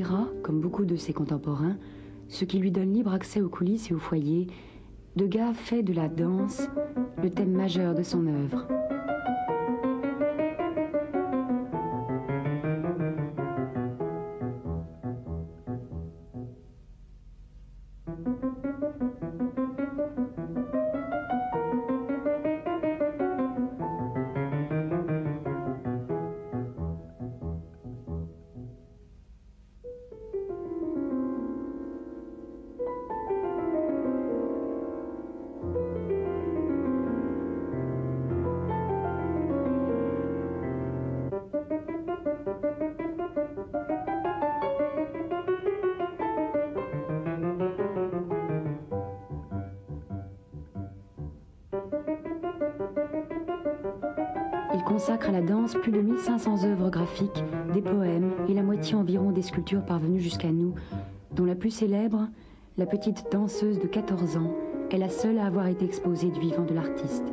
l'opéra, comme beaucoup de ses contemporains, ce qui lui donne libre accès aux coulisses et au foyer, Degas fait de la danse le thème majeur de son œuvre. Il consacre à la danse plus de 1500 œuvres graphiques, des poèmes et la moitié environ des sculptures parvenues jusqu'à nous, dont la plus célèbre, la petite danseuse de 14 ans, est la seule à avoir été exposée du vivant de l'artiste.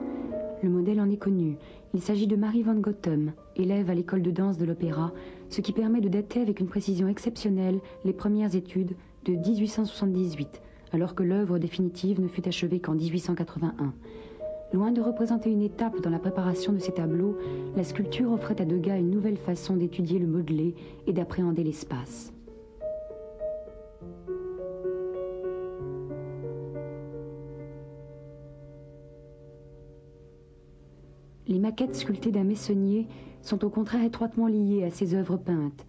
Le modèle en est connu. Il s'agit de Marie van Goghem, élève à l'école de danse de l'Opéra, ce qui permet de dater avec une précision exceptionnelle les premières études de 1878, alors que l'œuvre définitive ne fut achevée qu'en 1881. Loin de représenter une étape dans la préparation de ces tableaux, la sculpture offrait à Degas une nouvelle façon d'étudier le modelé et d'appréhender l'espace. Les maquettes sculptées d'un meissonnier sont au contraire étroitement liées à ses œuvres peintes.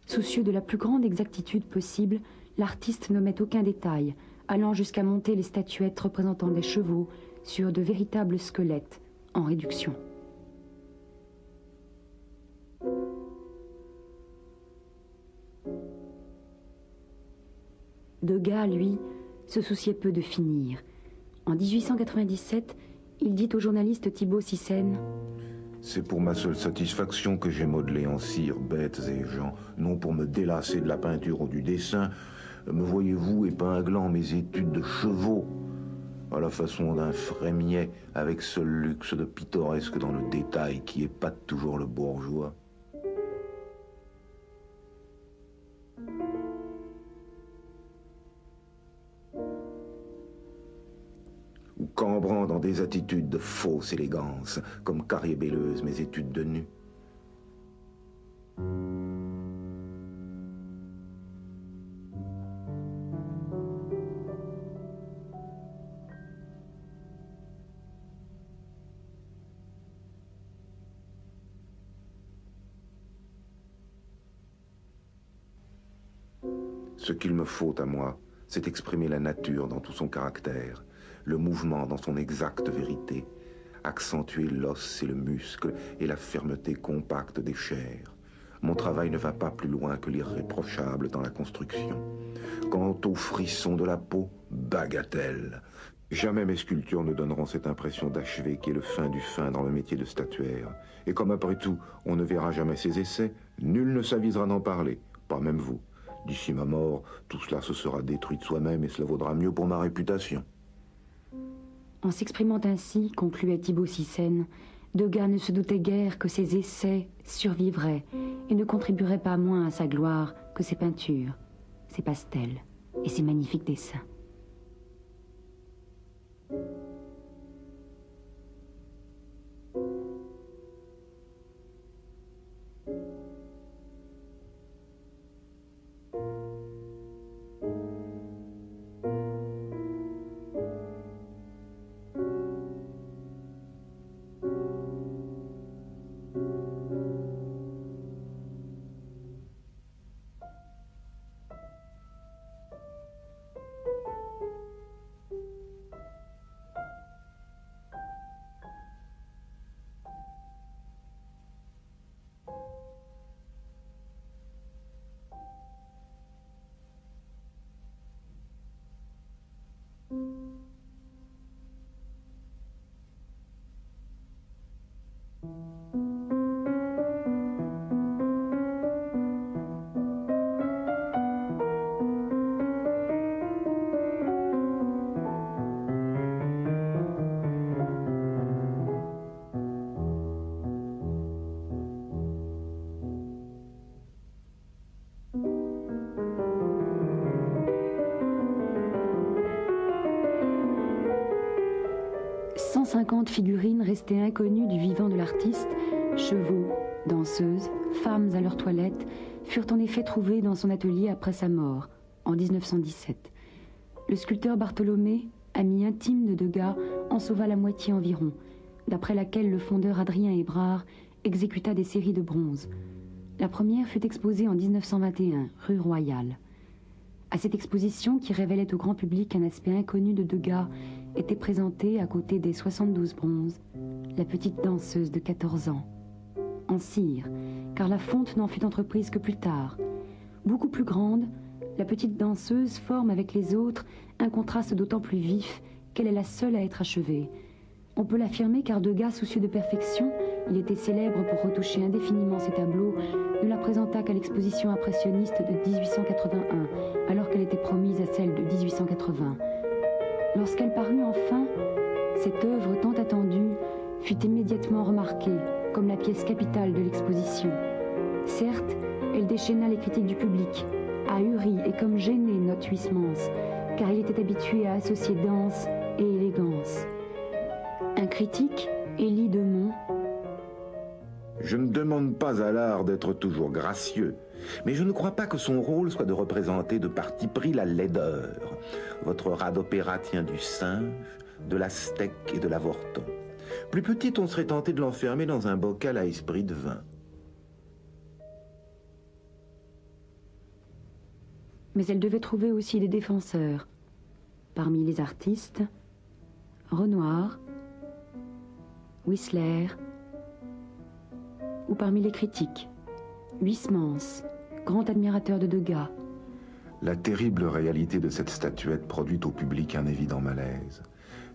Soucieux de la plus grande exactitude possible, l'artiste n'omet aucun détail, allant jusqu'à monter les statuettes représentant des chevaux sur de véritables squelettes en réduction. Degas, lui, se souciait peu de finir. En 1897, il dit au journaliste Thibaut Sissène : « C'est pour ma seule satisfaction que j'ai modelé en cire bêtes et gens, non pour me délasser de la peinture ou du dessin. Me voyez-vous épinglant mes études de chevaux à la façon d'un frémier, avec ce luxe de pittoresque dans le détail qui épate toujours le bourgeois. » Ou cambrant dans des attitudes de fausse élégance, comme carrier-belleuse mes études de nu. Ce qu'il me faut à moi, c'est exprimer la nature dans tout son caractère, le mouvement dans son exacte vérité, accentuer l'os et le muscle et la fermeté compacte des chairs. Mon travail ne va pas plus loin que l'irréprochable dans la construction. Quant aux frissons de la peau, bagatelle. Jamais mes sculptures ne donneront cette impression d'achevé qui est le fin du fin dans le métier de statuaire. Et comme après tout, on ne verra jamais ses essais, nul ne s'avisera d'en parler, pas même vous. D'ici ma mort, tout cela se sera détruit de soi-même et cela vaudra mieux pour ma réputation. En s'exprimant ainsi, concluait Thibaut Sissène, Degas ne se doutait guère que ses essais survivraient et ne contribueraient pas moins à sa gloire que ses peintures, ses pastels et ses magnifiques dessins. 150 figurines restées inconnues du vivant de l'artiste, chevaux, danseuses, femmes à leur toilette, furent en effet trouvées dans son atelier après sa mort, en 1917. Le sculpteur Bartholomé, ami intime de Degas, en sauva la moitié environ, d'après laquelle le fondeur Adrien Hébrard exécuta des séries de bronze. La première fut exposée en 1921, rue Royale. À cette exposition, qui révélait au grand public un aspect inconnu de Degas, était présentée, à côté des 72 bronzes, la petite danseuse de 14 ans. En cire, car la fonte n'en fut entreprise que plus tard. Beaucoup plus grande, la petite danseuse forme avec les autres un contraste d'autant plus vif qu'elle est la seule à être achevée. On peut l'affirmer car Degas, soucieux de perfection, il était célèbre pour retoucher indéfiniment ses tableaux, ne la présenta qu'à l'exposition impressionniste de 1881, alors qu'elle était promise à celle de 1880. Lorsqu'elle parut enfin, cette œuvre tant attendue fut immédiatement remarquée comme la pièce capitale de l'exposition. Certes, elle déchaîna les critiques du public, ahuri et comme gêné, note Huysmans, car il était habitué à associer danse et élégance. Un critique, Élie Demont: Je ne demande pas à l'art d'être toujours gracieux, mais je ne crois pas que son rôle soit de représenter de parti pris la laideur. Votre rat d'opéra tient du singe, de l'aztèque et de l'avorton. Plus petite, on serait tenté de l'enfermer dans un bocal à esprit de vin. Mais elle devait trouver aussi des défenseurs. Parmi les artistes, Renoir, Whistler, ou parmi les critiques, Huysmans, grand admirateur de Degas. La terrible réalité de cette statuette produit au public un évident malaise.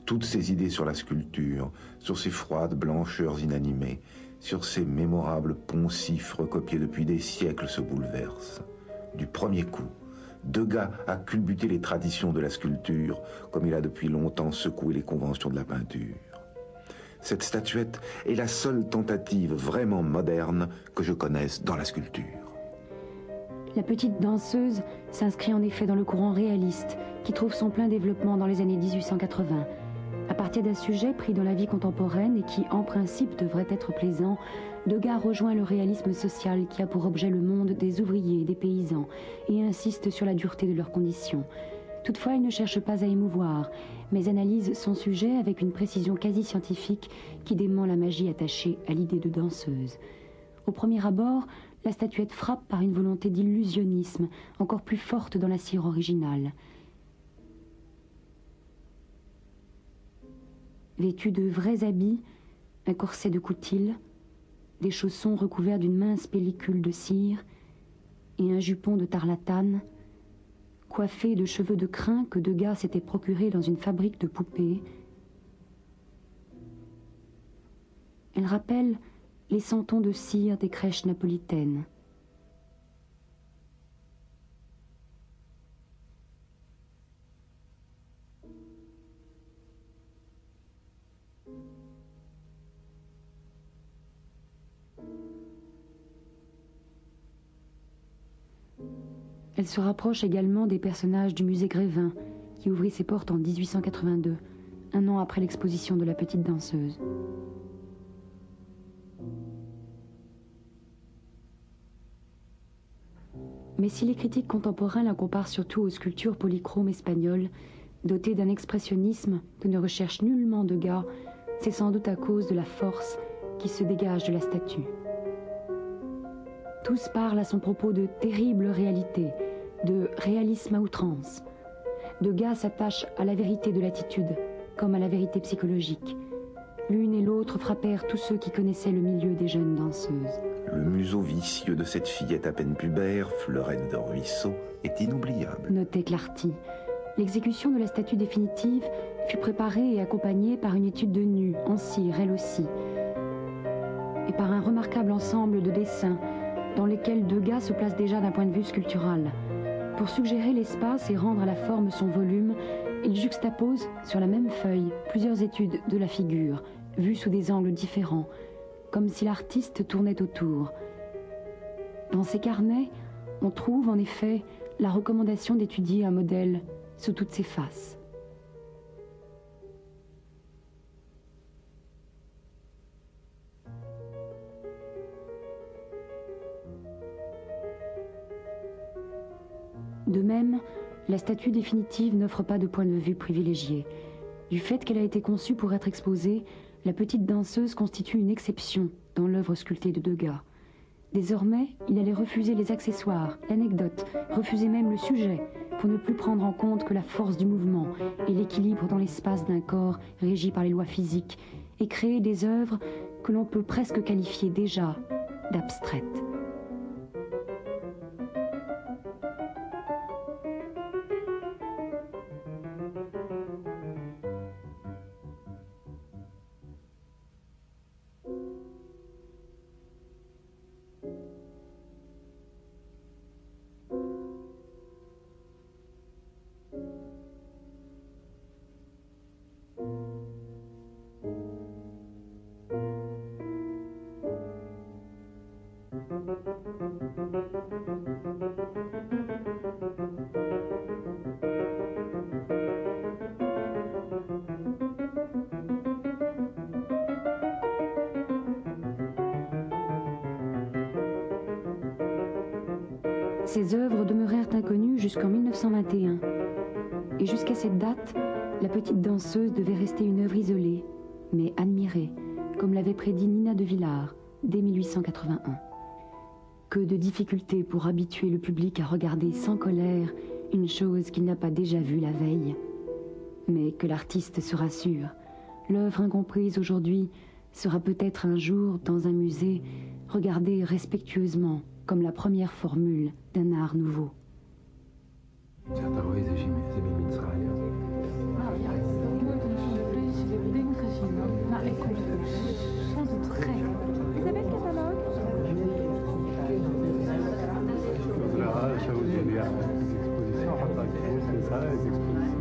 Toutes ces idées sur la sculpture, sur ces froides blancheurs inanimées, sur ces mémorables poncifs recopiés depuis des siècles se bouleversent. Du premier coup, Degas a culbuté les traditions de la sculpture comme il a depuis longtemps secoué les conventions de la peinture. Cette statuette est la seule tentative vraiment moderne que je connaisse dans la sculpture. La petite danseuse s'inscrit en effet dans le courant réaliste qui trouve son plein développement dans les années 1880. À partir d'un sujet pris dans la vie contemporaine et qui, en principe, devrait être plaisant, Degas rejoint le réalisme social qui a pour objet le monde des ouvriers et des paysans et insiste sur la dureté de leurs conditions. Toutefois, il ne cherche pas à émouvoir, mais analyse son sujet avec une précision quasi scientifique qui dément la magie attachée à l'idée de danseuse. Au premier abord, la statuette frappe par une volonté d'illusionnisme encore plus forte dans la cire originale. Vêtue de vrais habits, un corset de coutil, des chaussons recouverts d'une mince pellicule de cire et un jupon de tarlatane, coiffée de cheveux de crin que Degas s'était procurés dans une fabrique de poupées. Elle rappelle les santons de cire des crèches napolitaines. Elle se rapproche également des personnages du musée Grévin, qui ouvrit ses portes en 1882, un an après l'exposition de la petite danseuse. Mais si les critiques contemporains la comparent surtout aux sculptures polychromes espagnoles, dotées d'un expressionnisme que ne recherche nullement Degas, c'est sans doute à cause de la force qui se dégage de la statue. Tous parlent à son propos de terrible réalité, de réalisme à outrance. Degas s'attache à la vérité de l'attitude, comme à la vérité psychologique. L'une et l'autre frappèrent tous ceux qui connaissaient le milieu des jeunes danseuses. Le museau vicieux de cette fillette à peine pubère, Fleurette de Ruisseau, est inoubliable. Notait Clarty. L'exécution de la statue définitive fut préparée et accompagnée par une étude de nu, en cire elle aussi, et par un remarquable ensemble de dessins dans lesquels Degas se place déjà d'un point de vue sculptural. Pour suggérer l'espace et rendre à la forme son volume, il juxtapose sur la même feuille plusieurs études de la figure, vues sous des angles différents, comme si l'artiste tournait autour. Dans ces carnets, on trouve en effet la recommandation d'étudier un modèle sous toutes ses faces. De même, la statue définitive n'offre pas de point de vue privilégié. Du fait qu'elle a été conçue pour être exposée, la petite danseuse constitue une exception dans l'œuvre sculptée de Degas. Désormais, il allait refuser les accessoires, l'anecdote, refuser même le sujet, pour ne plus prendre en compte que la force du mouvement et l'équilibre dans l'espace d'un corps régi par les lois physiques, et créer des œuvres que l'on peut presque qualifier déjà d'abstraites. Ces œuvres demeurèrent inconnues jusqu'en 1921. Et jusqu'à cette date, la petite danseuse devait rester une œuvre isolée, mais admirée, comme l'avait prédit Nina de Villars dès 1881. Que de difficultés pour habituer le public à regarder sans colère une chose qu'il n'a pas déjà vue la veille. Mais que l'artiste se rassure, l'œuvre incomprise aujourd'hui sera peut-être un jour dans un musée regardée respectueusement comme la première formule d'un art nouveau. Ça vous dit, il y a des expositions, c'est ça, les expositions.